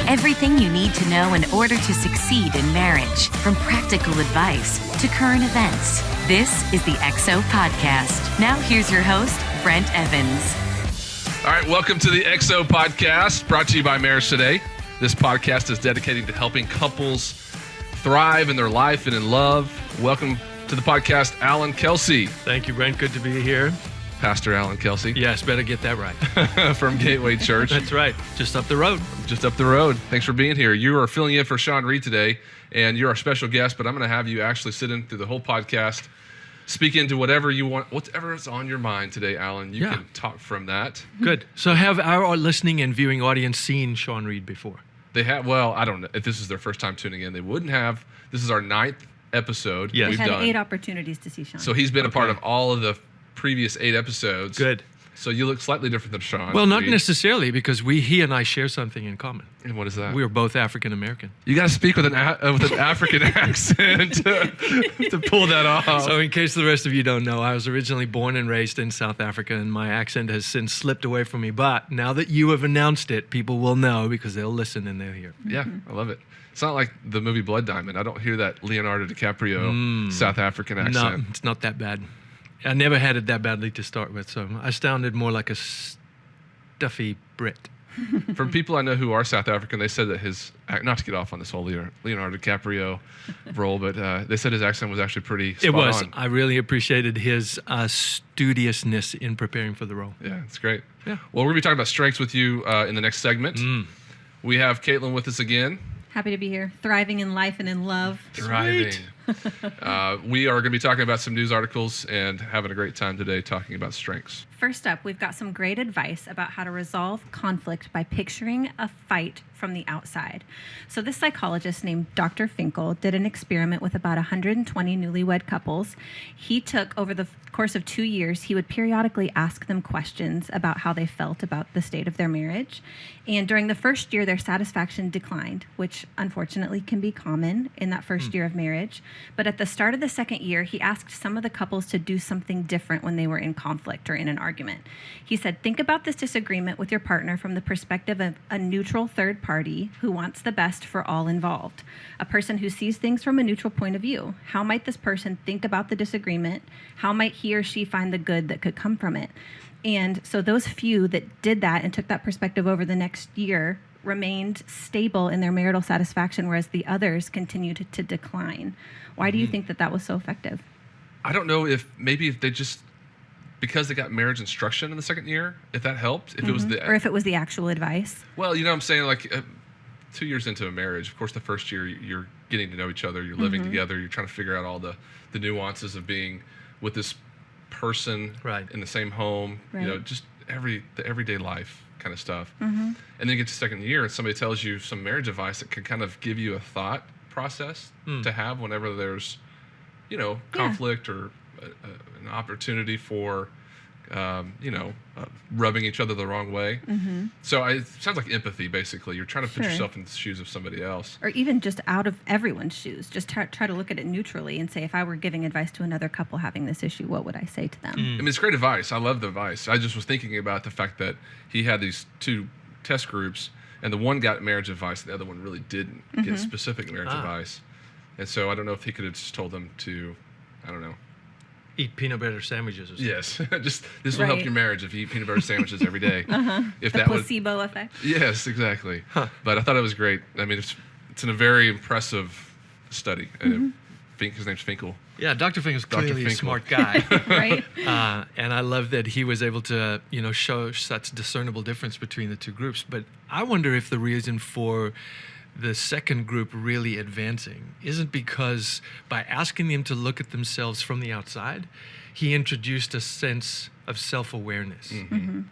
Everything you need to know in order to succeed in marriage, from practical advice to current events. This is the XO Podcast. Now here's your host, Brent Evans. All right, welcome to the XO Podcast, brought to you by MarriageToday. This podcast is dedicated to helping couples thrive in their life and in love. Welcome to the podcast, Allan, Kelsey. Thank you, Brent. Good to be here. Pastor Allan Kelsey. Yes, better get that right. From Gateway Church. That's right. Just up the road. Just up the road. Thanks for being here. You are filling in for Sean Reed today, and you're our special guest, but I'm going to have you actually sit in through the whole podcast, speak into whatever you want, whatever is on your mind today, Allan. You can talk from that. Good. So have our listening and viewing audience seen Sean Reed before? They have. Well, I don't know. If this is their first time tuning in, they wouldn't have. This is our 9th episode Yes. We've we've had done. 8 opportunities to see Sean. So he's been a part of all of the previous 8 episodes. Good. So you look slightly different than Sean. Well, not Reed. necessarily, because he and I share something in common. And what is that? We are both African American. You got to speak with an African accent to pull that off. So in case the rest of you don't know, I was originally born and raised in South Africa, and my accent has since slipped away from me. But now that you have announced it, people will know because they'll listen and they'll hear. Yeah, I love it. It's not like the movie Blood Diamond. I don't hear that Leonardo DiCaprio South African accent. No, it's not that bad. I never had it that badly to start with, so I sounded more like a stuffy Brit. From people I know who are South African, they said that not to get off on this whole Leonardo DiCaprio role, but they said his accent was actually pretty spot It was. on. I really appreciated his studiousness in preparing for the role. Yeah, it's great. Yeah. Well, we're going to be talking about strengths with you in the next segment. We have Caitlin with us again. Happy to be here. Thriving in life and in love. Thriving. We are going to be talking about some news articles and having a great time today talking about strengths. First up, we've got some great advice about how to resolve conflict by picturing a fight from the outside. So this psychologist named Dr. Finkel did an experiment with about 120 newlywed couples. He took, over the course of 2 years, he would periodically ask them questions about how they felt about the state of their marriage. And during the first year, their satisfaction declined, which unfortunately can be common in that first year of marriage. But at the start of the second year, he asked some of the couples to do something different when they were in conflict or in an argument. He said, think about this disagreement with your partner from the perspective of a neutral third party who wants the best for all involved, a person who sees things from a neutral point of view. How might this person think about the disagreement? How might he or she find the good that could come from it? And so those few that did that and took that perspective over the next year remained stable in their marital satisfaction, whereas the others continued to decline. Why do you think that was so effective? I don't know if they just, because they got marriage instruction in the second year, if that helped. If it was Or if it was the actual advice? Well, you know what I'm saying? Like 2 years into a marriage, of course, the first year you're getting to know each other, you're living together, you're trying to figure out all the nuances of being with this person in the same home, you know, just the everyday life kind of stuff. And then you get to second year and somebody tells you some marriage advice that can kind of give you a thought process to have whenever there's, conflict or an opportunity for, rubbing each other the wrong way. So it sounds like empathy, basically. You're trying to put yourself in the shoes of somebody else. Or even just out of everyone's shoes. Just try to look at it neutrally and say, if I were giving advice to another couple having this issue, what would I say to them? I mean, it's great advice. I love the advice. I just was thinking about the fact that he had these 2 test groups, and the one got marriage advice, and the other one really didn't get specific marriage advice. And so I don't know if he could have just told them to, I don't know, eat peanut butter sandwiches or something. Yes. Just this will help your marriage if you eat peanut butter sandwiches every day. If The placebo effect. Yes, exactly. But I thought it was great. I mean, it's in a very impressive study. His name's Finkel. Yeah, Dr. Finkel's clearly a Finkel. smart guy. Right? And I love that he was able to, show such discernible difference between the 2 groups. But I wonder if the reason for the second group really advancing isn't because by asking them to look at themselves from the outside, he introduced a sense of self-awareness. And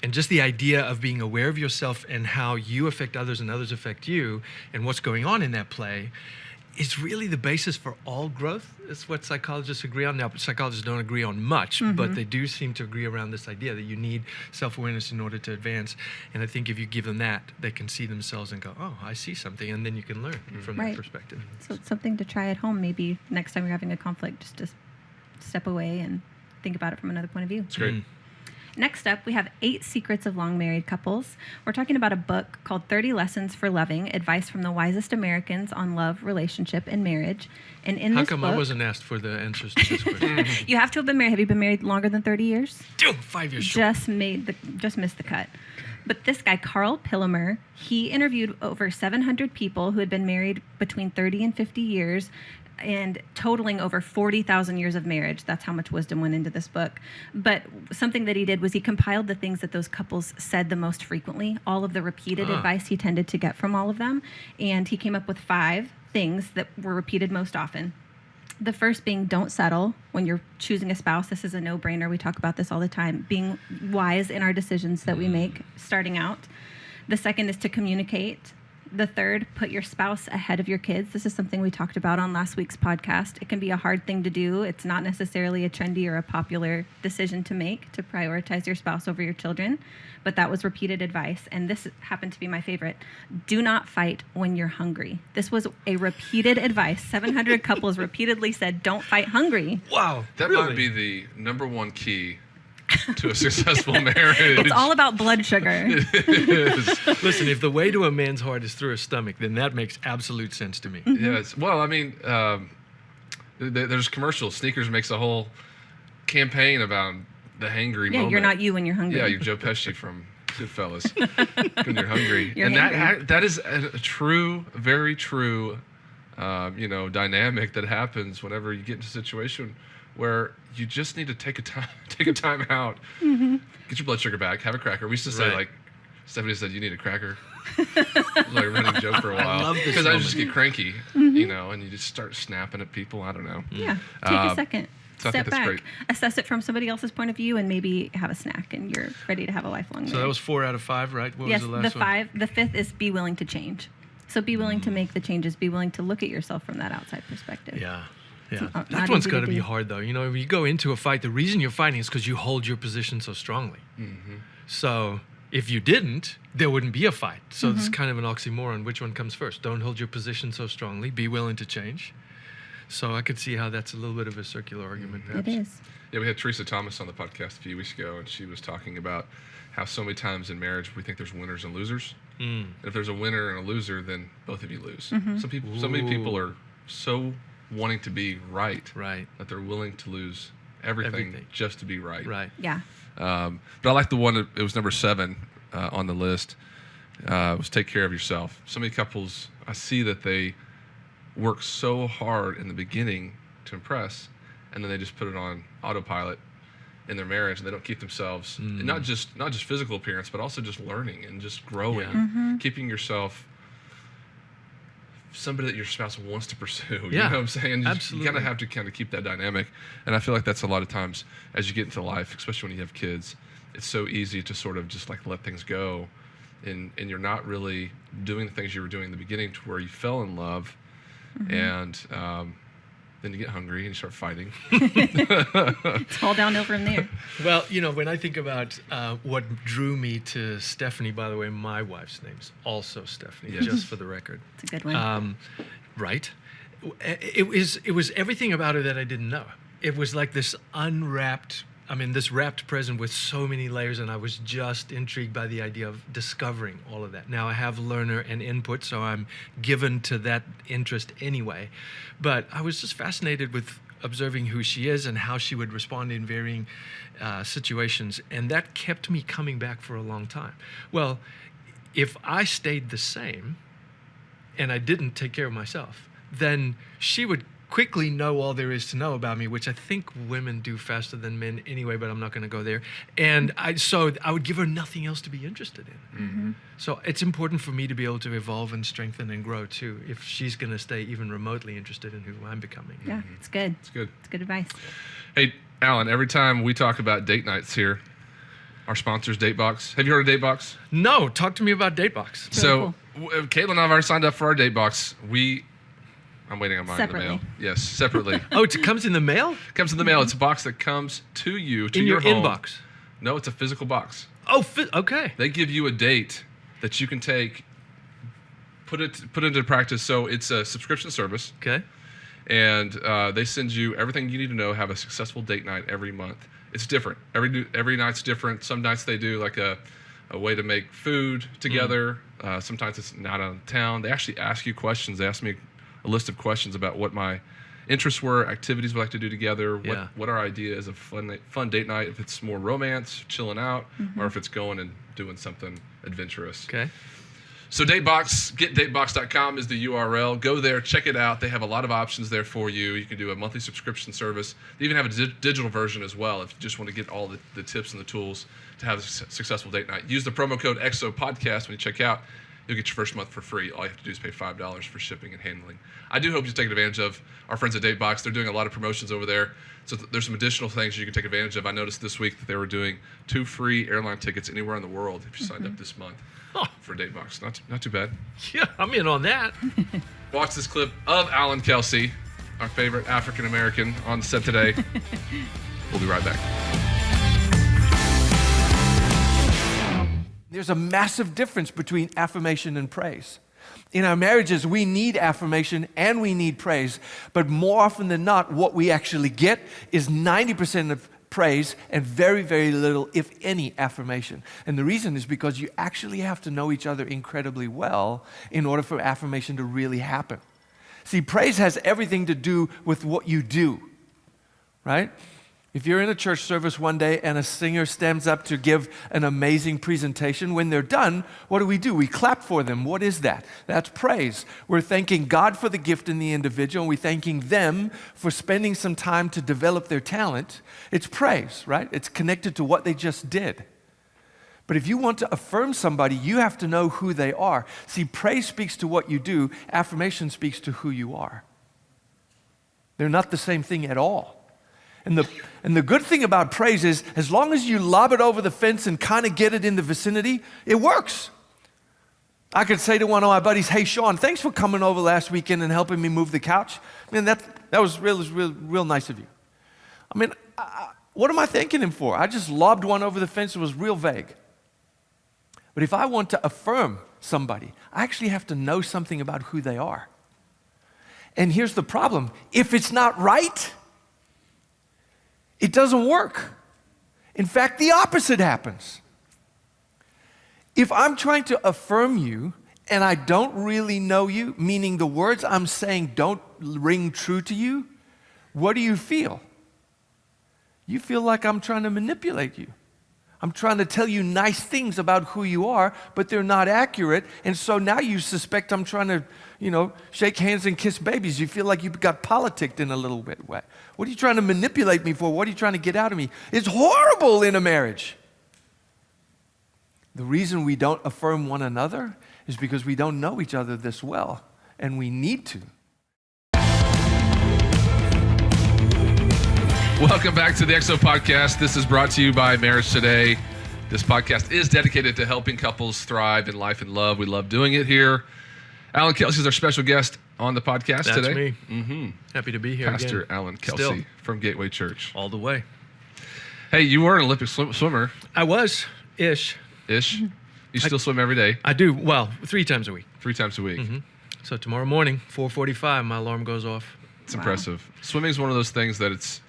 just the idea of being aware of yourself and how you affect others and others affect you and what's going on in that play is really the basis for all growth. It's what psychologists agree on. Now, psychologists don't agree on much, but they do seem to agree around this idea that you need self-awareness in order to advance. And I think if you give them that, they can see themselves and go, oh, I see something. And then you can learn from that perspective. So it's something to try at home. Maybe next time you're having a conflict, just to step away and think about it from another point of view. It's great. Next up, we have 8 Secrets of Long Married Couples. We're talking about a book called 30 Lessons for Loving, Advice from the Wisest Americans on Love, Relationship, and Marriage. And in How this come book, I wasn't asked for the answers to this question? you have to have been married. Have you been married longer than 30 years? 5 years short. Just missed the cut. But this guy, Carl Pillemer, he interviewed over 700 people who had been married between 30 and 50 years, and totaling over 40,000 years of marriage. That's how much wisdom went into this book. But something that he did was he compiled the things that those couples said the most frequently, all of the repeated advice he tended to get from all of them, and he came up with 5 things that were repeated most often. The first being, don't settle when you're choosing a spouse. This is a no-brainer. We talk about this all the time. Being wise in our decisions that we make starting out. The second is to communicate. The third, put your spouse ahead of your kids. This is something we talked about on last week's podcast. It can be a hard thing to do. It's not necessarily a trendy or a popular decision to make, to prioritize your spouse over your children. But that was repeated advice. And this happened to be my favorite. Do not fight when you're hungry. This was a repeated advice. 700 couples repeatedly said, don't fight hungry. Wow. That really? might be the number one key to a successful marriage. It's all about blood sugar. Listen, if the way to a man's heart is through his stomach, then that makes absolute sense to me. Mm-hmm. Yes. Well, I mean, there's commercials. Sneakers makes a whole campaign about the hangry moment. Yeah, you're not you when you're hungry. Yeah, you're Joe Pesci from Goodfellas when you're hungry. You're and hangry. that is a true, very true, dynamic that happens whenever you get into a situation where you just need to take a time out, get your blood sugar back, have a cracker. We used to say, Right. like, Stephanie said, you need a cracker. It was like a running joke for a while. love this Because I moment. just get cranky, and you just start snapping at people. I don't know. Yeah, take a second. So I think Step that's back, great. assess it from somebody else's point of view, and maybe have a snack, and you're ready to have a lifelong So that was 4 out of 5, right? What yes, was the last one? the fifth is be willing to change. So be willing to make the changes. Be willing to look at yourself from that outside perspective. Yeah. not That one's easy to got to be do. hard, though. You know, when you go into a fight, the reason you're fighting is because you hold your position so strongly. So if you didn't, there wouldn't be a fight. So it's kind of an oxymoron. Which one comes first? Don't hold your position so strongly. Be willing to change. So I could see how that's a little bit of a circular argument, perhaps. It is. Yeah, we had Teresa Thomas on the podcast a few weeks ago, and she was talking about how so many times in marriage we think there's winners and losers. And if there's a winner and a loser, then both of you lose. So many people are so wanting to be right that they're willing to lose everything just to be right. Yeah. But I like the one that it was number 7 on the list. Was take care of yourself. So many couples, I see that they work so hard in the beginning to impress, and then they just put it on autopilot in their marriage, and they don't keep themselves and not just physical appearance, but also just learning and just growing, keeping yourself somebody that your spouse wants to pursue. You know what I'm saying? Absolutely. You have to kind of keep that dynamic, and I feel like that's a lot of times as you get into life, especially when you have kids, it's so easy to sort of just like let things go, and you're not really doing the things you were doing in the beginning to where you fell in love, and then you get hungry and you start fighting. It's all downhill from there. Well, you know, when I think about what drew me to Stephanie, by the way, my wife's name's also Stephanie, just for the record. It's a good one. Right. It was everything about her that I didn't know. It was like this this wrapped present with so many layers, and I was just intrigued by the idea of discovering all of that. Now I have learner and input, so I'm given to that interest anyway. But I was just fascinated with observing who she is and how she would respond in varying situations, and that kept me coming back for a long time. Well, if I stayed the same and I didn't take care of myself, then she would quickly know all there is to know about me, which I think women do faster than men anyway, but I'm not going to go there. And so I would give her nothing else to be interested in. So it's important for me to be able to evolve and strengthen and grow too, if she's going to stay even remotely interested in who I'm becoming. Yeah, it's good. It's good. It's good advice. Hey, Allan, every time we talk about date nights here, our sponsor's Datebox. Have you heard of Datebox? No, talk to me about Datebox. So Caitlin and I have already signed up for our Datebox. I'm waiting on mine in the mail. Separately. Yes, separately. Oh, it comes in the mail? It comes in the mail. It's a box that comes to you, to In your home. inbox? No, it's a physical box. Oh, okay. They give you a date that you can take, put into practice. So it's a subscription service. Okay. And they send you everything you need to know, have a successful date night every month. it's different. Every night's different. Some nights they do like a way to make food together. Sometimes it's not out of town. They actually ask you questions. They ask me a list of questions about what my interests were, activities we like to do together, what our idea is of fun date night, if it's more romance, chilling out, or if it's going and doing something adventurous. Okay. So Datebox, getdatebox.com is the URL. Go there, check it out. They have a lot of options there for you. You can do a monthly subscription service. They even have a digital version as well if you just want to get all the tips and the tools to have a successful date night. Use the promo code XOPodcast when you check out. You'll get your first month for free. All you have to do is pay $5 for shipping and handling. I do hope you take advantage of our friends at Datebox. They're doing a lot of promotions over there. So there's some additional things you can take advantage of. I noticed this week that they were doing 2 free airline tickets anywhere in the world if you signed up this month for Datebox. Not too bad. Yeah, I'm in on that. Watch this clip of Allan, Kelsey, our favorite African-American on the set today. We'll be right back. There's a massive difference between affirmation and praise. In our marriages, we need affirmation and we need praise, but more often than not, what we actually get is 90% of praise and very, very little, if any, affirmation. And the reason is because you actually have to know each other incredibly well in order for affirmation to really happen. See, praise has everything to do with what you do, right? If you're in a church service one day and a singer stands up to give an amazing presentation, when they're done, what do? We clap for them. What is that? That's praise. We're thanking God for the gift in the individual, and we're thanking them for spending some time to develop their talent. It's praise, right? It's connected to what they just did. But if you want to affirm somebody, you have to know who they are. See, praise speaks to what you do. Affirmation speaks to who you are. They're not the same thing at all. And the good thing about praise is, as long as you lob it over the fence and kind of get it in the vicinity, it works. I could say to one of my buddies, "Hey, Sean, thanks for coming over last weekend and helping me move the couch. I mean, that was real nice of you." I mean, what am I thanking him for? I just lobbed one over the fence. It was real vague. But if I want to affirm somebody, I actually have to know something about who they are. And here's the problem. If it's not right, it doesn't work. In fact, the opposite happens. If I'm trying to affirm you and I don't really know you, meaning the words I'm saying don't ring true to you, what do you feel? You feel like I'm trying to manipulate you. I'm trying to tell you nice things about who you are, but they're not accurate. And so now you suspect I'm trying to, shake hands and kiss babies. You feel like you got politicked in a little bit way. What are you trying to manipulate me for? What are you trying to get out of me? It's horrible in a marriage. The reason we don't affirm one another is because we don't know each other this well, and we need to. Welcome back to the XO Podcast. This is brought to you by MarriageToday. This podcast is dedicated to helping couples thrive in life and love. We love doing it here. Allan Kelsey is our special guest on the podcast today. That's me. Mm-hmm. Happy to be here Pastor again. Allan Kelsey from Gateway Church. All the way. Hey, you were an Olympic swimmer. I was, ish. Ish? You still swim every day? I do. Well, 3 times a week. 3 times a week. Mm-hmm. So tomorrow morning, 4:45, my alarm goes off. It's impressive. Swimming is one of those things that it's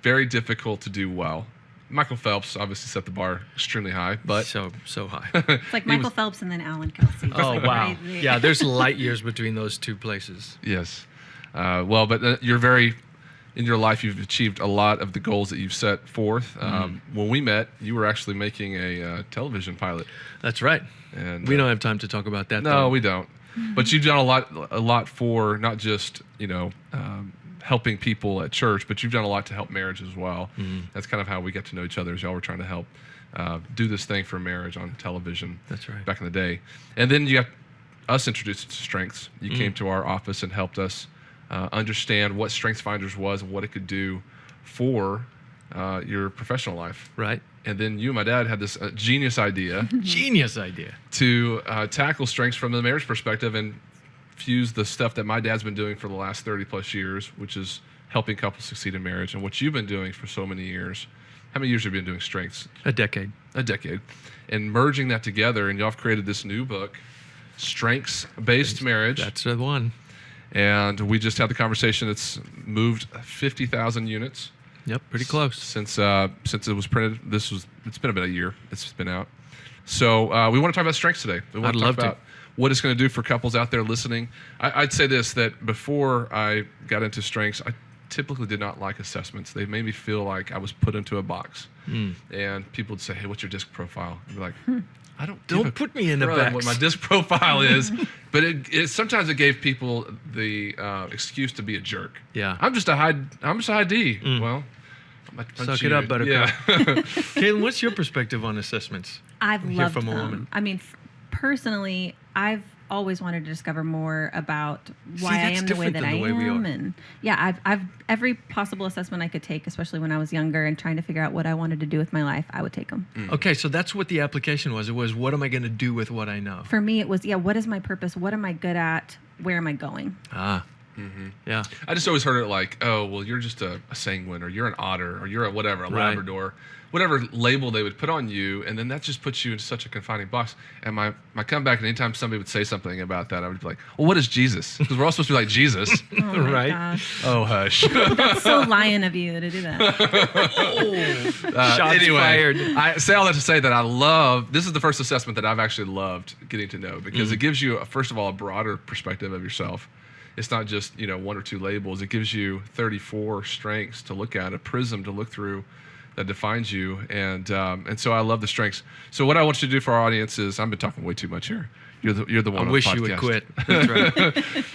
very difficult to do well. Michael Phelps obviously set the bar extremely high, but so high. It's like Michael Phelps and then Allan Kelsey. Oh, wow. Yeah, there's light years between those 2 places. Yes. But in your life, you've achieved a lot of the goals that you've set forth. When we met, you were actually making a television pilot. That's right. And we don't have time to talk about that. No, we don't. But you've done a lot for not just, helping people at church, but you've done a lot to help marriage as well. Mm-hmm. That's kind of how we get to know each other, as y'all were trying to help do this thing for marriage on television. That's right. Back in the day. And then you got us introduced to Strengths. You came to our office and helped us understand what StrengthsFinder was and what it could do for your professional life. Right. And then you and my dad had this genius idea. Genius idea. To tackle strengths from the marriage perspective and fuse the stuff that my dad's been doing for the last 30 plus years, which is helping couples succeed in marriage, and what you've been doing for so many years. How many years have you been doing strengths? A decade. And merging that together, and y'all have created this new book, Strengths-Based Marriage. That's the one. And we just had the conversation. It's moved 50,000 units. Yep, pretty close. Since it was printed, it's been about a year. It's been out. So we want to talk about strengths today. We want to talk about what it's going to do for couples out there listening. I'd say this, that before I got into strengths, I typically did not like assessments. They made me feel like I was put into a box. And people would say, hey, what's your disc profile? I'd be like, I don't put me in a box. What my disc profile is. But it sometimes it gave people the excuse to be a jerk. Yeah. I'm just a high D. Well, suck it up, Buttercup. Yeah. Caitlin, what's your perspective on assessments? I've loved from a them. woman. I mean, personally, I've always wanted to discover more about why I am the way that I am, and I've every possible assessment I could take, especially when I was younger and trying to figure out what I wanted to do with my life, I would take them. Okay, so that's what the application was. It was, what am I going to do with what I know? For me, it was, what is my purpose? What am I good at? Where am I going? Yeah. I just always heard it like, oh, well, you're just a sanguine, or you're an otter, or you're a whatever, a Labrador, whatever label they would put on you, and then that just puts you in such a confining box. And my comeback, and anytime somebody would say something about that, I would be like, well, what is Jesus? Because we're all supposed to be like Jesus. Oh my gosh. Oh, hush. That's so lion of you to do that. Shots fired. I say all that to say that this is the first assessment that I've actually loved getting to know, because it gives you, first of all, a broader perspective of yourself. It's not just, one or two labels. It gives you 34 strengths to look at, a prism to look through that defines you. And so I love the strengths. So what I want you to do for our audience is, I've been talking way too much here. You're the one on the podcast. I wish you would quit. That's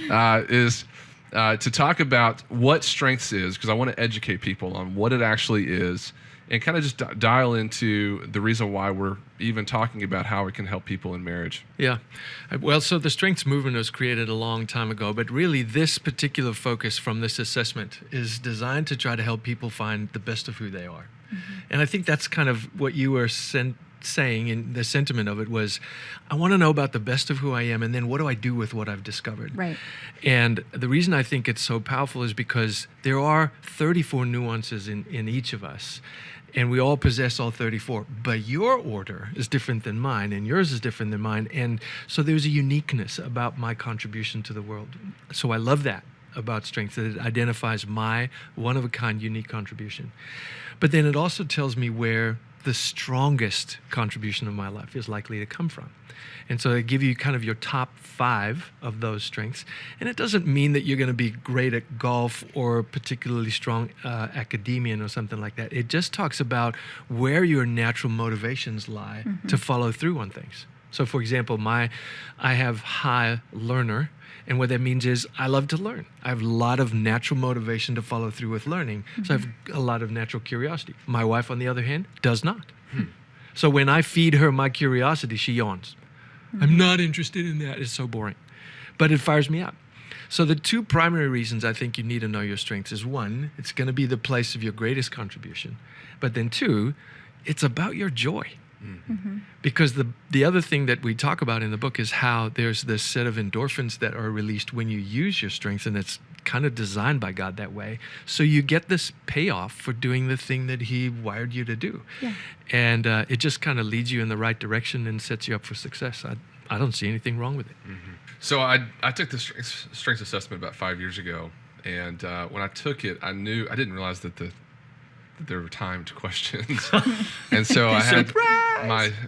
right. Is to talk about what strengths is, because I want to educate people on what it actually is, and kind of just dial into the reason why we're even talking about how it can help people in marriage. Yeah. Well, so the strengths movement was created a long time ago, but really this particular focus from this assessment is designed to try to help people find the best of who they are. And I think that's kind of what you were saying, and the sentiment of it was, I want to know about the best of who I am, and then what do I do with what I've discovered? Right. And the reason I think it's so powerful is because there are 34 nuances in each of us, and we all possess all 34. But your order is different than mine, and yours is different than mine, and so there's a uniqueness about my contribution to the world. So I love that about strengths, that it identifies my one-of-a-kind, unique contribution. But then it also tells me where the strongest contribution of my life is likely to come from. And so they give you kind of your top 5 of those strengths. And it doesn't mean that you're going to be great at golf or particularly strong academician or something like that. It just talks about where your natural motivations lie to follow through on things. So for example, I have high learner. And what that means is I love to learn. I have a lot of natural motivation to follow through with learning. So I have a lot of natural curiosity. My wife, on the other hand, does not. So when I feed her my curiosity, she yawns. I'm not interested in that. It's so boring. But it fires me up. So the 2 primary reasons I think you need to know your strengths is, 1, it's going to be the place of your greatest contribution. But then 2, it's about your joy. Because the other thing that we talk about in the book is how there's this set of endorphins that are released when you use your strengths, and it's kind of designed by God that way. So you get this payoff for doing the thing that He wired you to do. Yeah. And it just kind of leads you in the right direction and sets you up for success. I don't see anything wrong with it. So I took the strengths assessment about 5 years ago, and when I took it, I didn't realize that there were timed questions. And so I had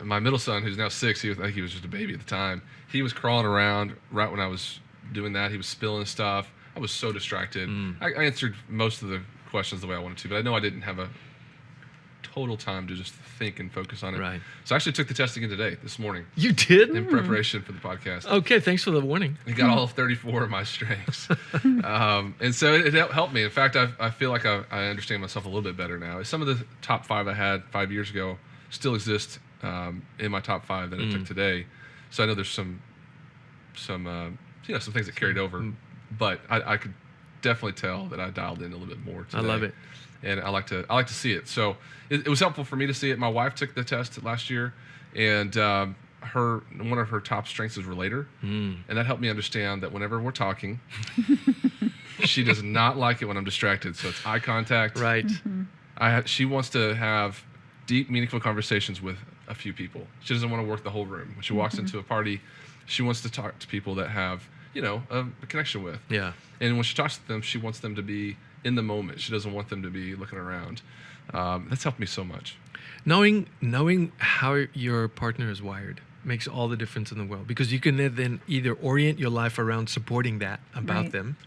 my middle son, who's now 6, I think he was just a baby at the time. He was crawling around right when I was doing that. He was spilling stuff. I was so distracted. I answered most of the questions the way I wanted to, but I know I didn't have a total time to just think and focus on it. Right. So I actually took the test again this morning. You did? In preparation for the podcast. Okay, thanks for the warning. I got all 34 of my strengths. And so it helped me. In fact, I feel like I understand myself a little bit better now. Some of the top 5 I had 5 years ago still exist in my top 5 that I took today. So I know there's some things that carried over, but I could definitely tell that I dialed in a little bit more today. I love it. And I like to see it. So it was helpful for me to see it. My wife took the test last year, and one of her top strengths is relator, and that helped me understand that whenever we're talking, she does not like it when I'm distracted. So it's eye contact. Right. She wants to have deep, meaningful conversations with a few people. She doesn't want to work the whole room. When she walks into a party, she wants to talk to people that have a connection with. Yeah. And when she talks to them, she wants them to be in the moment. She doesn't want them to be looking around. That's helped me so much. Knowing how your partner is wired makes all the difference in the world, because you can then either orient your life around supporting that about them,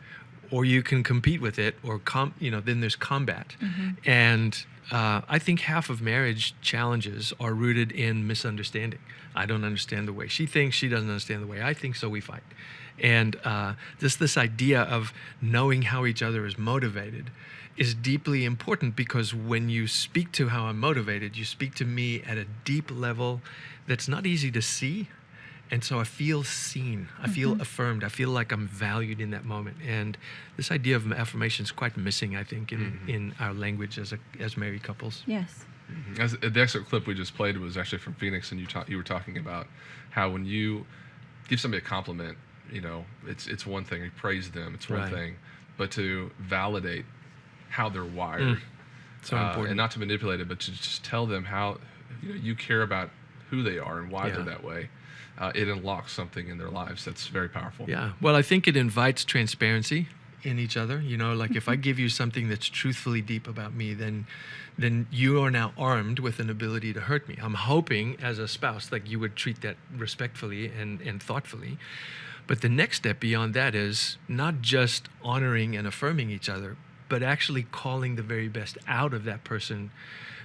or you can compete with it, or then there's combat. And I think half of marriage challenges are rooted in misunderstanding. I don't understand the way she thinks, she doesn't understand the way I think, so we fight. And just this idea of knowing how each other is motivated is deeply important, because when you speak to how I'm motivated, you speak to me at a deep level that's not easy to see. And so I feel seen, I feel affirmed, I feel like I'm valued in that moment. And this idea of affirmation is quite missing, I think, in our language as married couples. Yes. The excerpt clip we just played was actually from Phoenix, and you were talking about how when you give somebody a compliment, it's one thing, you praise them, it's one thing, but to validate how they're wired, so important, and not to manipulate it, but to just tell them how you care about who they are and why they're that way. It unlocks something in their lives that's very powerful. Yeah. Well, I think it invites transparency in each other. Like if I give you something that's truthfully deep about me, then you are now armed with an ability to hurt me. I'm hoping as a spouse that you would treat that respectfully and thoughtfully. But the next step beyond that is not just honoring and affirming each other, but actually calling the very best out of that person.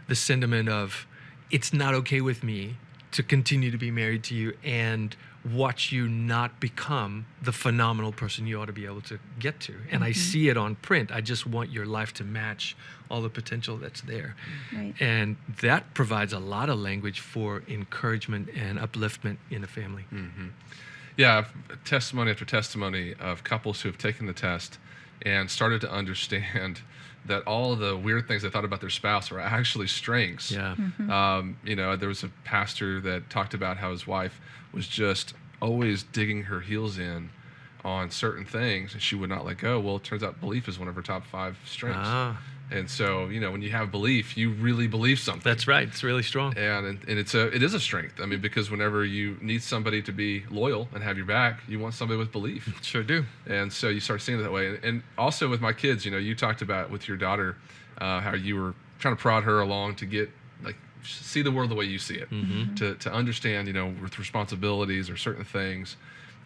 The sentiment of, it's not okay with me to continue to be married to you and watch you not become the phenomenal person you ought to be able to get to. And I see it on print. I just want your life to match all the potential that's there. Right. And that provides a lot of language for encouragement and upliftment in a family. Yeah, testimony after testimony of couples who have taken the test and started to understand that all of the weird things they thought about their spouse are actually strengths. Yeah. There was a pastor that talked about how his wife was just always digging her heels in on certain things, and she would not let go. Well, it turns out belief is one of her top 5 strengths. And so, when you have belief, you really believe something. That's right. It's really strong. And it is a strength. I mean, because whenever you need somebody to be loyal and have your back, you want somebody with belief. Sure do. And so you start seeing it that way. And also with my kids, you talked about with your daughter how you were trying to prod her along to get, see the world the way you see it, to understand, with responsibilities or certain things.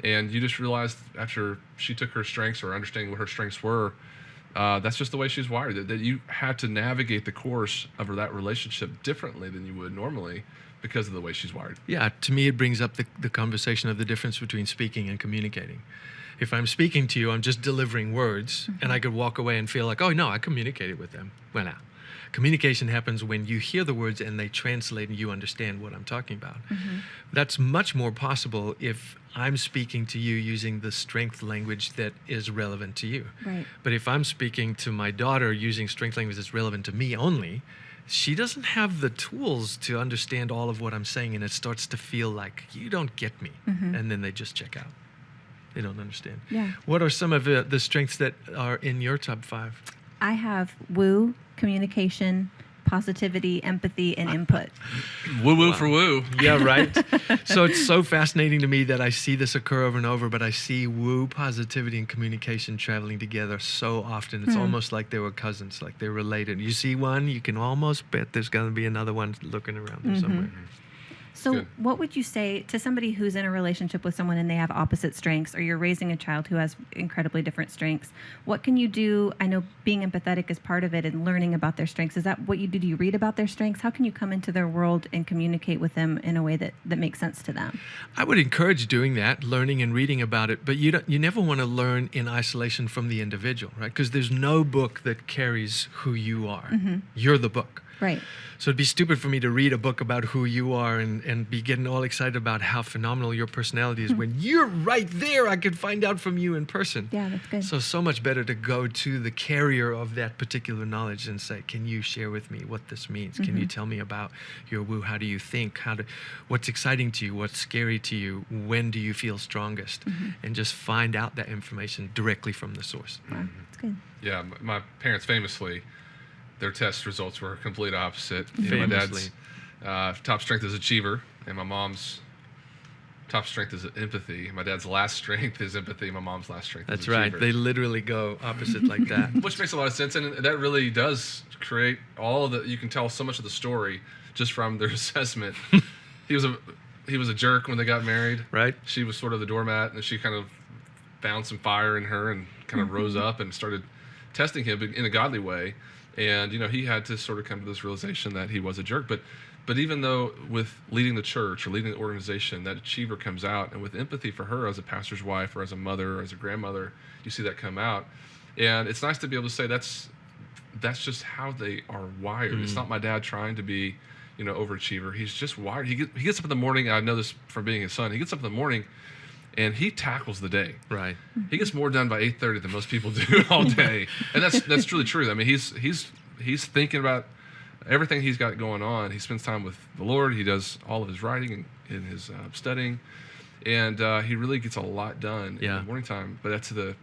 And you just realized after she took her strengths or understanding what her strengths were, that's just the way she's wired, that you had to navigate the course of that relationship differently than you would normally because of the way she's wired. Yeah, to me it brings up the conversation of the difference between speaking and communicating. If I'm speaking to you, I'm just delivering words, and I could walk away and feel like, oh no, I communicated with them. Well, now, communication happens when you hear the words and they translate and you understand what I'm talking about. That's much more possible if I'm speaking to you using the strength language that is relevant to you. Right. But if I'm speaking to my daughter using strength language that's relevant to me only, she doesn't have the tools to understand all of what I'm saying, and it starts to feel like, you don't get me. And then they just check out. They don't understand. Yeah. What are some of the strengths that are in your top 5? I have woo, communication, positivity, empathy, and input. Woo-woo for woo. Yeah, right. So it's so fascinating to me that I see this occur over and over, but I see woo, positivity, and communication traveling together so often. It's almost like they were cousins, like they're related. You see one, you can almost bet there's going to be another one looking around there somewhere. So Good. What would you say to somebody who's in a relationship with someone and they have opposite strengths, or you're raising a child who has incredibly different strengths? What can you do? I know being empathetic is part of it, and learning about their strengths. Is that what you do? Do you read about their strengths? How can you come into their world and communicate with them in a way that makes sense to them? I would encourage doing that, learning and reading about it, but you never want to learn in isolation from the individual, right? Because there's no book that carries who you are. You're the book. Right. So it'd be stupid for me to read a book about who you are and be getting all excited about how phenomenal your personality is when you're right there. I could find out from you in person. Yeah, that's good. So much better to go to the carrier of that particular knowledge and say, can you share with me what this means? Can you tell me about your woo? How do you think? What's exciting to you? What's scary to you? When do you feel strongest? And just find out that information directly from the source. Wow, that's good. Yeah, my parents famously, their test results were complete opposite. Famously. My dad's top strength is achiever, and my mom's top strength is empathy. My dad's last strength is empathy. My mom's last strength is achiever. That's right. They literally go opposite like that. Which makes a lot of sense, and that really does create you can tell so much of the story just from their assessment. He was a jerk when they got married. Right. She was sort of the doormat, and she kind of found some fire in her and kind of rose up and started testing him in a godly way. And, he had to sort of come to this realization that he was a jerk. But even though with leading the church or leading the organization, that achiever comes out, and with empathy for her as a pastor's wife or as a mother or as a grandmother, you see that come out. And it's nice to be able to say that's just how they are wired. It's not my dad trying to be, overachiever. He's just wired. He gets up in the morning. I know this from being his son. He gets up in the morning and he tackles the day. Right. He gets more done by 8:30 than most people do all day. And that's truly true. I mean, he's thinking about everything he's got going on. He spends time with the Lord. He does all of his writing and his studying, and he really gets a lot done in the morning time. But that's the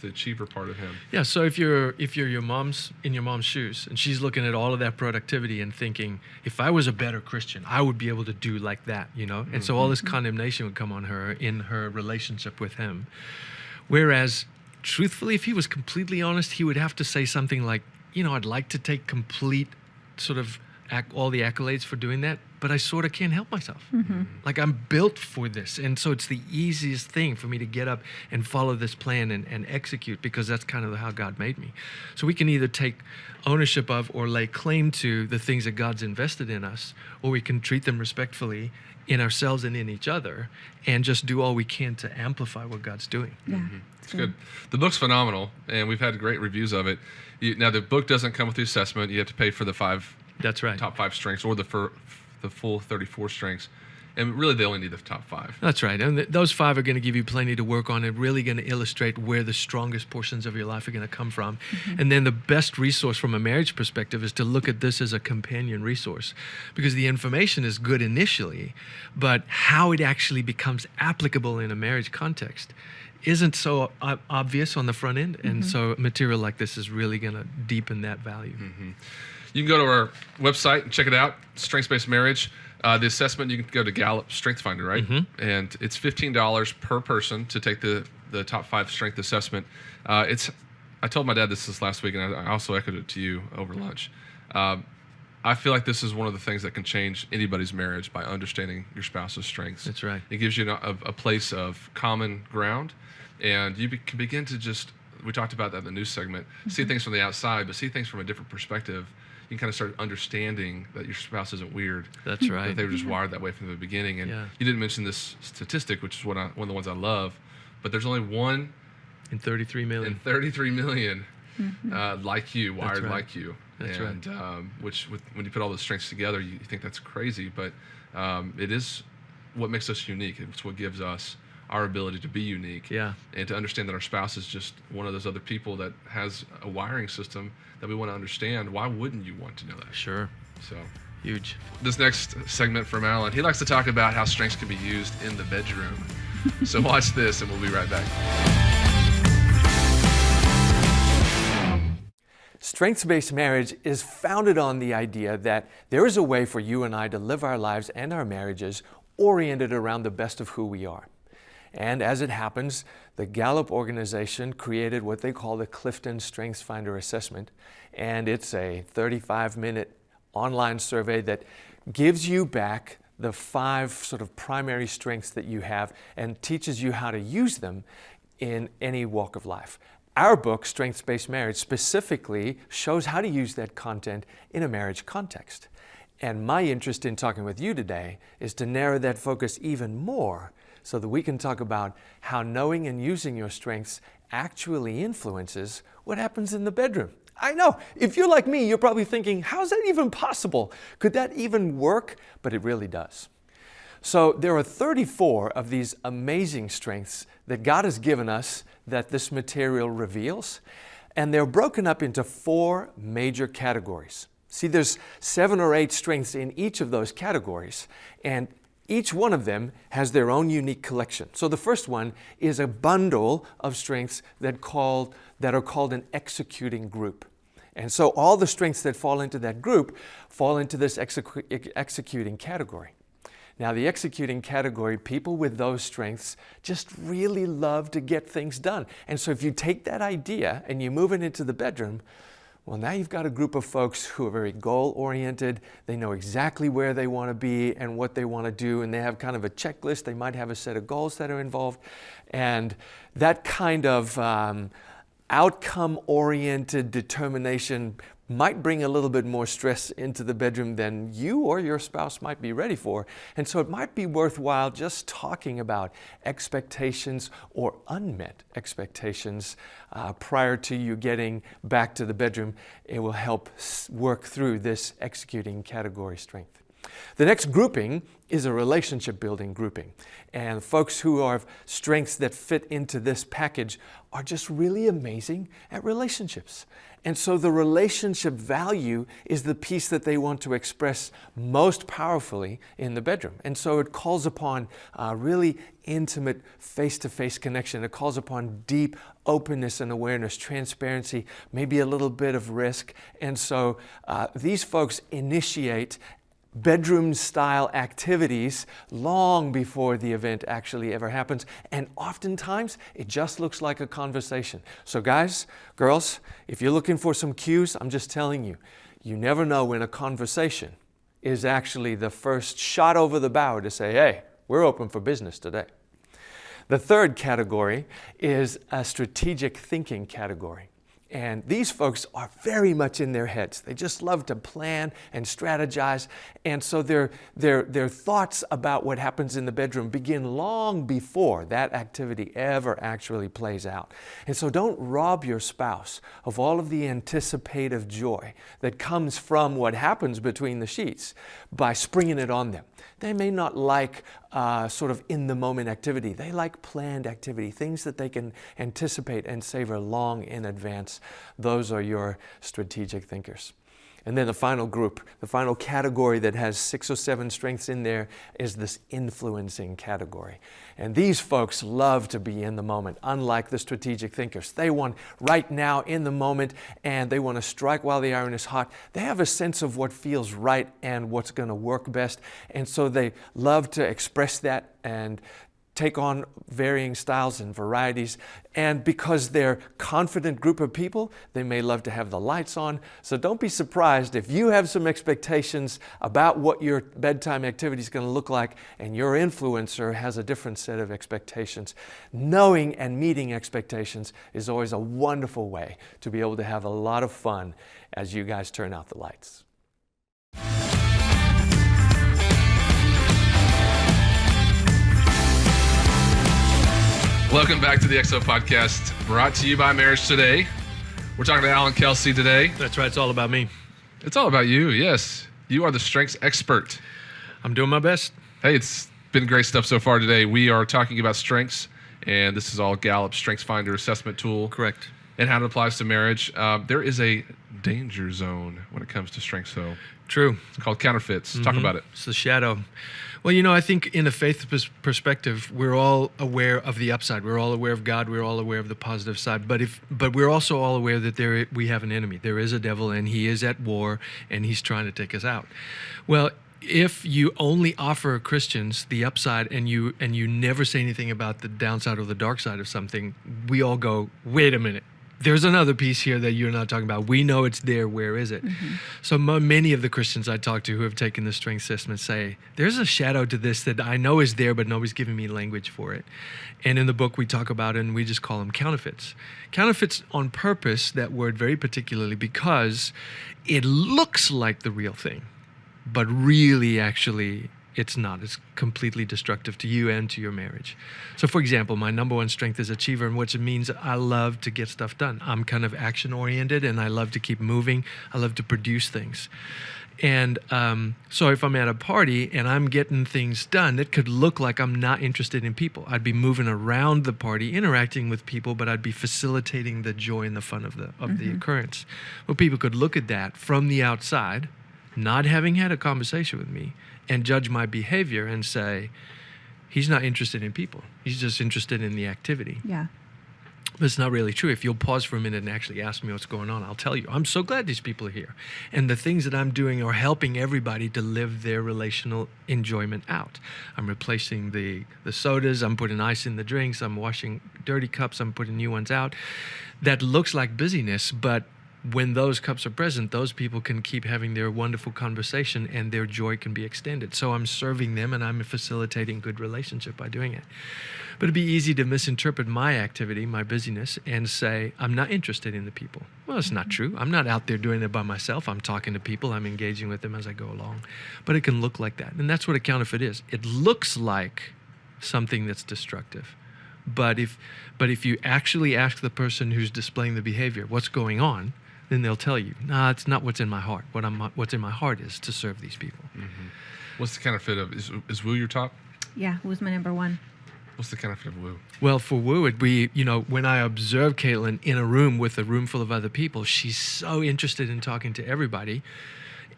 achiever part of him. Yeah. So if you're your mom's in your mom's shoes, and she's looking at all of that productivity and thinking, if I was a better Christian, I would be able to do like that, And so all this condemnation would come on her in her relationship with him. Whereas, truthfully, if he was completely honest, he would have to say something like, I'd like to take complete sort of all the accolades for doing that, but I sort of can't help myself. Like, I'm built for this. And so it's the easiest thing for me to get up and follow this plan and execute, because that's kind of how God made me. So we can either take ownership of or lay claim to the things that God's invested in us, or we can treat them respectfully in ourselves and in each other and just do all we can to amplify what God's doing. Yeah. It's good. The book's phenomenal, and we've had great reviews of it. Now, the book doesn't come with the assessment. You have to pay for the top 5 strengths, or the full 34 strengths. And really, they only need the top 5. That's right. And those 5 are going to give you plenty to work on and really going to illustrate where the strongest portions of your life are going to come from. And then the best resource from a marriage perspective is to look at this as a companion resource, because the information is good initially, but how it actually becomes applicable in a marriage context isn't so obvious on the front end. And so material like this is really going to deepen that value. You can go to our website and check it out, Strengths-Based Marriage. The assessment, you can go to Gallup StrengthsFinder, right? And it's $15 per person to take the top 5 strength assessment. I told my dad this last week, and I also echoed it to you over lunch. I feel like this is one of the things that can change anybody's marriage, by understanding your spouse's strengths. That's right. It gives you a place of common ground, and you can begin to we talked about that in the news segment, see things from the outside, but see things from a different perspective. You can kind of start understanding that your spouse isn't weird. That's right. That they were just wired that way from the beginning. And you didn't mention this statistic, which is one of the ones I love, but there's only one in 33 million. In 33 million like you, wired like you. That's right. When you put all those strengths together, you think that's crazy, but it is what makes us unique. It's what gives us our ability to be unique. Yeah. And to understand that our spouse is just one of those other people that has a wiring system that we want to understand. Why wouldn't you want to know that? Sure. So huge. This next segment from Allan, he likes to talk about how strengths can be used in the bedroom. So watch this and we'll be right back. Strengths-based marriage is founded on the idea that there is a way for you and I to live our lives and our marriages oriented around the best of who we are. And as it happens, the Gallup organization created what they call the Clifton StrengthsFinder assessment. And it's a 35-minute online survey that gives you back the 5 sort of primary strengths that you have and teaches you how to use them in any walk of life. Our book, Strengths-Based Marriage, specifically shows how to use that content in a marriage context. And my interest in talking with you today is to narrow that focus even more, so that we can talk about how knowing and using your strengths actually influences what happens in the bedroom. I know, if you're like me, you're probably thinking, how's that even possible? Could that even work? But it really does. So there are 34 of these amazing strengths that God has given us that this material reveals, and they're broken up into 4 major categories. See, there's 7 or 8 strengths in each of those categories, and each one of them has their own unique collection. So the first one is a bundle of strengths that are called an executing group. And so all the strengths that fall into that group fall into this executing category. Now, the executing category, people with those strengths just really love to get things done. And so if you take that idea and you move it into the bedroom, well, now you've got a group of folks who are very goal-oriented. They know exactly where they want to be and what they want to do, and they have kind of a checklist. They might have a set of goals that are involved. And that kind of outcome-oriented determination might bring a little bit more stress into the bedroom than you or your spouse might be ready for. And so it might be worthwhile just talking about expectations or unmet expectations prior to you getting back to the bedroom. It will help work through this executing category strength. The next grouping is a relationship building grouping. And folks who have strengths that fit into this package are just really amazing at relationships. And so the relationship value is the piece that they want to express most powerfully in the bedroom. And so it calls upon really intimate face-to-face connection. It calls upon deep openness and awareness, transparency, maybe a little bit of risk. And so these folks initiate bedroom-style activities long before the event actually ever happens. And oftentimes, it just looks like a conversation. So guys, girls, if you're looking for some cues, I'm just telling you, you never know when a conversation is actually the first shot over the bow to say, hey, we're open for business today. The third category is a strategic thinking category. And these folks are very much in their heads. They just love to plan and strategize. And so their thoughts about what happens in the bedroom begin long before that activity ever actually plays out. And so don't rob your spouse of all of the anticipative joy that comes from what happens between the sheets by springing it on them. They may not like sort of in-the-moment activity. They like planned activity, things that they can anticipate and savor long in advance. Those are your strategic thinkers. And then the final group, the final category that has 6 or 7 strengths in there is this influencing category. And these folks love to be in the moment, unlike the strategic thinkers. They want right now in the moment, and they want to strike while the iron is hot. They have a sense of what feels right and what's going to work best. And so they love to express that and take on varying styles and varieties. And because they're a confident group of people, they may love to have the lights on. So don't be surprised if you have some expectations about what your bedtime activity is going to look like and your influencer has a different set of expectations. Knowing and meeting expectations is always a wonderful way to be able to have a lot of fun as you guys turn out the lights. Welcome back to the XO Podcast, brought to you by MarriageToday. We're talking to Allan, Kelsey today. That's right, it's all about me. It's all about you, yes. You are the strengths expert. I'm doing my best. Hey, it's been great stuff so far today. We are talking about strengths, and this is all Gallup's StrengthsFinder assessment tool. Correct. And how it applies to marriage. There is a danger zone when it comes to strengths, though. True. It's called counterfeits. Talk about it. It's the shadow. Well, you know, I think in a faith perspective, we're all aware of the upside. We're all aware of God. We're all aware of the positive side. But we're also all aware that we have an enemy. There is a devil, and he is at war, and he's trying to take us out. Well, if you only offer Christians the upside and you never say anything about the downside or the dark side of something, we all go, wait a minute. There's another piece here that you're not talking about. We know it's there. Where is it? Mm-hmm. So many of the Christians I talk to who have taken the strength assessment say, there's a shadow to this that I know is there, but nobody's giving me language for it. And in the book we talk about it, and we just call them counterfeits. Counterfeits on purpose, that word very particularly, because it looks like the real thing, but really actually it's not. It's completely destructive to you and to your marriage. So for example, my number one strength is achiever, and which means I love to get stuff done. I'm kind of action-oriented, and I love to keep moving. I love to produce things. And so if I'm at a party and I'm getting things done, it could look like I'm not interested in people. I'd be moving around the party, interacting with people, but I'd be facilitating the joy and the fun of the occurrence. Well, people could look at that from the outside, not having had a conversation with me, and judge my behavior and say, he's not interested in people. He's just interested in the activity. Yeah. But it's not really true. If you'll pause for a minute and actually ask me what's going on, I'll tell you. I'm so glad these people are here. And the things that I'm doing are helping everybody to live their relational enjoyment out. I'm replacing the sodas. I'm putting ice in the drinks. I'm washing dirty cups. I'm putting new ones out. That looks like busyness, but when those cups are present, those people can keep having their wonderful conversation and their joy can be extended. So I'm serving them and I'm facilitating good relationship by doing it. But it'd be easy to misinterpret my activity, my busyness, and say, I'm not interested in the people. Well, it's not true. I'm not out there doing it by myself. I'm talking to people. I'm engaging with them as I go along. But it can look like that. And that's what a counterfeit is. It looks like something that's destructive. But if you actually ask the person who's displaying the behavior, what's going on, then they'll tell you, nah, it's not what's in my heart. What's in my heart is to serve these people. Mm-hmm. What's the counterfeit of, is woo your top? Yeah, woo's my number one. What's the counterfeit of woo? Well, for woo, it'd be, when I observe Caitlin in a room with a room full of other people, she's so interested in talking to everybody,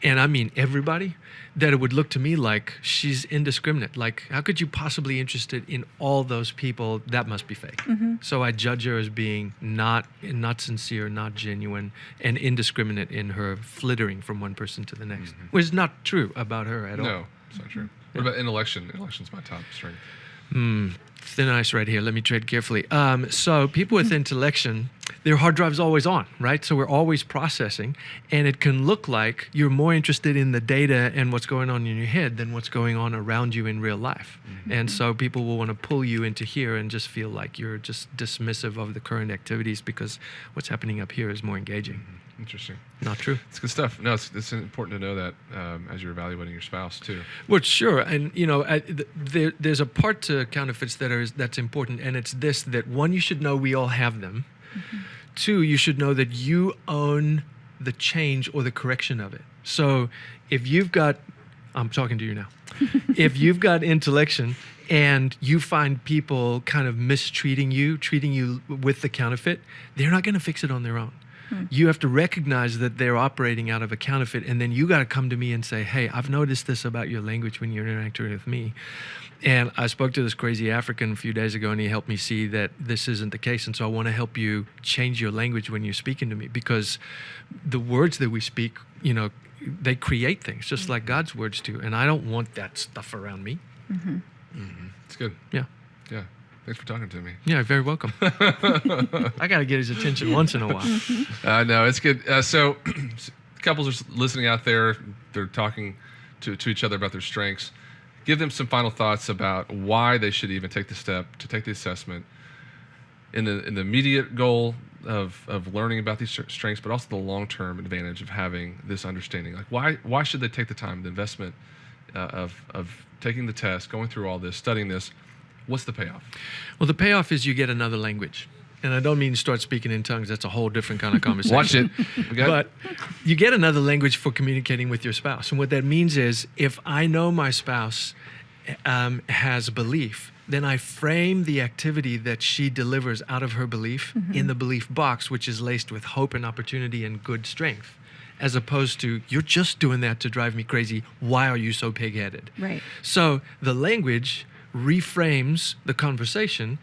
and I mean everybody, that it would look to me like she's indiscriminate. Like, how could you possibly be interested in all those people? That must be fake. Mm-hmm. So I judge her as being not sincere, not genuine, and indiscriminate in her flittering from one person to the next, which is not true about her at all. No, it's not true. What about intellection? Intellection's my top strength. Thin ice right here. Let me tread carefully. So people with intellection, their hard drive's always on, right? So we're always processing, and it can look like you're more interested in the data and what's going on in your head than what's going on around you in real life. Mm-hmm. And so people will want to pull you into here and just feel like you're just dismissive of the current activities because what's happening up here is more engaging. Mm-hmm. Interesting. Not true. It's good stuff. No, it's important to know that as you're evaluating your spouse too. Well, sure, and there's a part to counterfeits that's important, and it's this: that one, you should know we all have them. Mm-hmm. Two, you should know that you own the change or the correction of it. So, if you've got, I'm talking to you now. If you've got intellection and you find people kind of mistreating you, treating you with the counterfeit, they're not going to fix it on their own. You have to recognize that they're operating out of a counterfeit, and then you got to come to me and say, hey, I've noticed this about your language when you're interacting with me. And I spoke to this crazy African a few days ago, and he helped me see that this isn't the case. And so I want to help you change your language when you're speaking to me, because the words that we speak, they create things just like God's words do. And I don't want that stuff around me. Mm-hmm. Mm-hmm. It's good. Yeah. Yeah. Thanks for talking to me. Yeah, very welcome. I got to get his attention once in a while. No, it's good. So couples are listening out there. They're talking to each other about their strengths. Give them some final thoughts about why they should even take the step to take the assessment in the immediate goal of learning about these strengths, but also the long-term advantage of having this understanding. Like, why should they take the time, the investment of taking the test, going through all this, studying this? What's the payoff? Well, the payoff is you get another language. And I don't mean start speaking in tongues. That's a whole different kind of conversation. Watch it. But you get another language for communicating with your spouse. And what that means is, if I know my spouse has belief, then I frame the activity that she delivers out of her belief in the belief box, which is laced with hope and opportunity and good strength, as opposed to, you're just doing that to drive me crazy. Why are you so pig-headed? Right. So the language reframes the conversation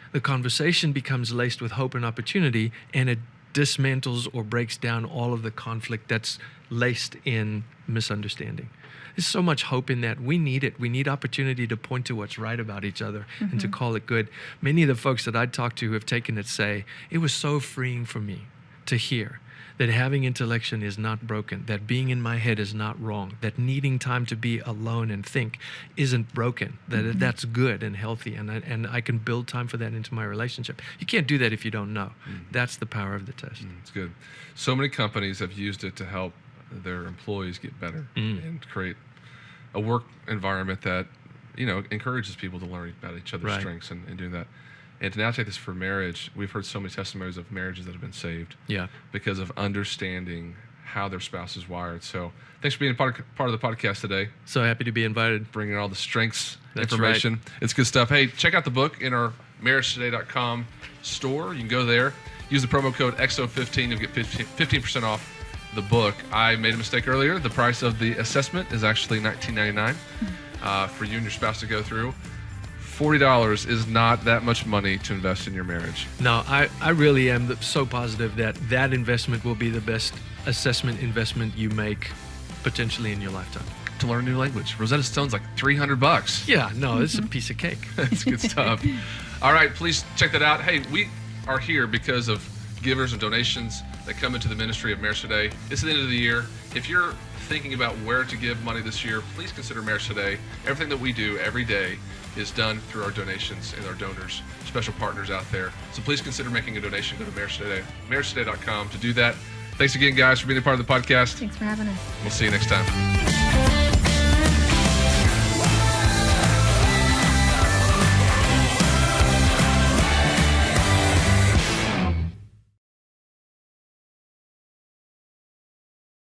becomes laced with hope and opportunity, and it dismantles or breaks down all of the conflict that's laced in misunderstanding. There's so much hope in that. We need it. We need opportunity to point to what's right about each other and to call it good. Many of the folks that I talk to who have taken it say, it was so freeing for me to hear that having intellection is not broken, that being in my head is not wrong, that needing time to be alone and think isn't broken, that that's good and healthy, and I can build time for that into my relationship. You can't do that if you don't know. That's the power of the test. It's good. So many companies have used it to help their employees get better and create a work environment that, encourages people to learn about each other's strengths and doing that. And to now take this for marriage, we've heard so many testimonies of marriages that have been saved because of understanding how their spouse is wired. So thanks for being part of the podcast today. So happy to be invited. Bringing all the strengths information. Right. It's good stuff. Hey, check out the book in our MarriageToday.com store. You can go there. Use the promo code XO15. You'll get 15% off the book. I made a mistake earlier. The price of the assessment is actually $19.99 for you and your spouse to go through. $40 is not that much money to invest in your marriage. No, I really am so positive that that investment will be the best assessment investment you make potentially in your lifetime. To learn a new language. Rosetta Stone's like $300. Yeah, no, it's a piece of cake. That's good stuff. All right, please check that out. Hey, we are here because of givers and donations that come into the ministry of Marriage Today. It's the end of the year. If you're thinking about where to give money this year, please consider Marriage Today. Everything that we do every day is done through our donations and our donors, special partners out there. So please consider making a donation. Go to MarriageToday.com to do that. Thanks again, guys, for being a part of the podcast. Thanks for having us. We'll see you next time.